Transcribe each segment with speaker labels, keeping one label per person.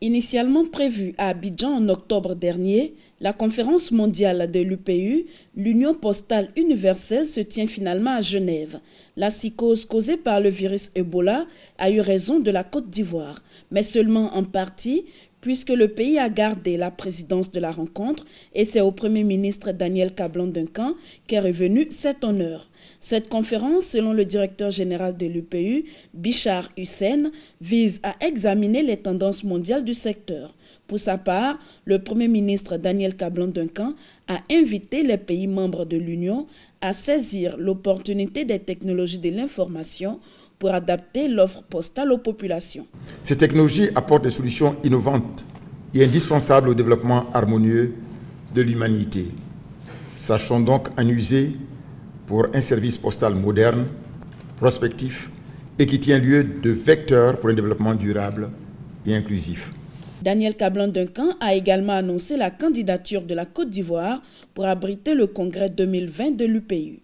Speaker 1: Initialement prévue à Abidjan en octobre dernier, la conférence mondiale de l'UPU, l'Union postale universelle, se tient finalement à Genève. La psychose causée par le virus Ebola a eu raison de la Côte d'Ivoire, mais seulement en partie, puisque le pays a gardé la présidence de la rencontre et c'est au Premier ministre Daniel Kablan-Duncan qu'est revenu cet honneur. Cette conférence, selon le directeur général de l'UPU, Bichar Hussein, vise à examiner les tendances mondiales du secteur. Pour sa part, le Premier ministre Daniel Kablan-Duncan a invité les pays membres de l'Union à saisir l'opportunité des technologies de l'information pour adapter l'offre postale aux populations.
Speaker 2: Ces technologies apportent des solutions innovantes et indispensables au développement harmonieux de l'humanité. Sachons donc en user pour un service postal moderne, prospectif et qui tient lieu de vecteur pour un développement durable et inclusif.
Speaker 1: Daniel Kablan-Duncan a également annoncé la candidature de la Côte d'Ivoire pour abriter le congrès 2020 de l'UPU.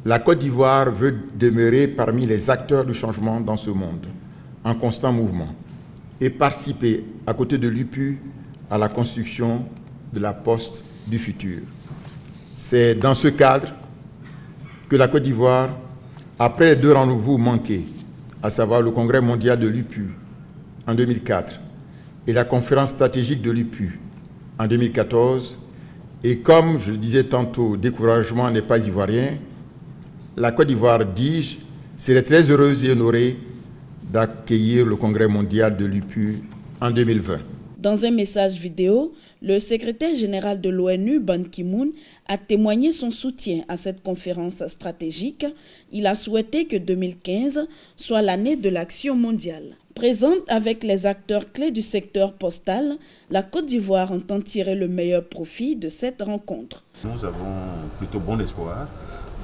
Speaker 2: La Côte d'Ivoire veut demeurer parmi les acteurs du changement dans ce monde, en constant mouvement, et participer à côté de l'UPU à la construction de la poste du futur. C'est dans ce cadre que la Côte d'Ivoire, après les deux rendez-vous manqués, à savoir le congrès mondial de l'UPU en 2004 et la conférence stratégique de l'UPU en 2014, et comme je le disais tantôt, découragement n'est pas ivoirien, la Côte d'Ivoire, dis-je, serait très heureuse et honorée d'accueillir le congrès mondial de l'UPU en 2020.
Speaker 1: Dans un message vidéo, le secrétaire général de l'ONU, Ban Ki-moon, a témoigné son soutien à cette conférence stratégique. Il a souhaité que 2015 soit l'année de l'action mondiale. Présente avec les acteurs clés du secteur postal, la Côte d'Ivoire entend tirer le meilleur profit de cette rencontre.
Speaker 3: Nous avons plutôt bon espoir.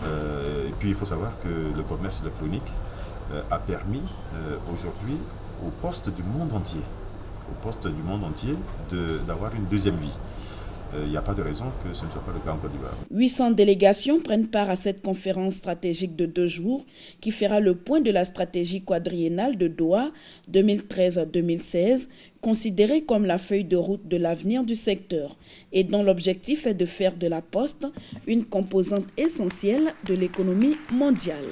Speaker 3: Et puis il faut savoir que le commerce électronique a permis aujourd'hui aux postes du monde entier, d'avoir une deuxième vie. Il n'y a pas de raison que ce ne soit pas le cas en Côte d'Ivoire.
Speaker 1: 800 délégations prennent part à cette conférence stratégique de 2 jours qui fera le point de la stratégie quadriennale de Doha 2013-2016, considérée comme la feuille de route de l'avenir du secteur et dont l'objectif est de faire de la poste une composante essentielle de l'économie mondiale.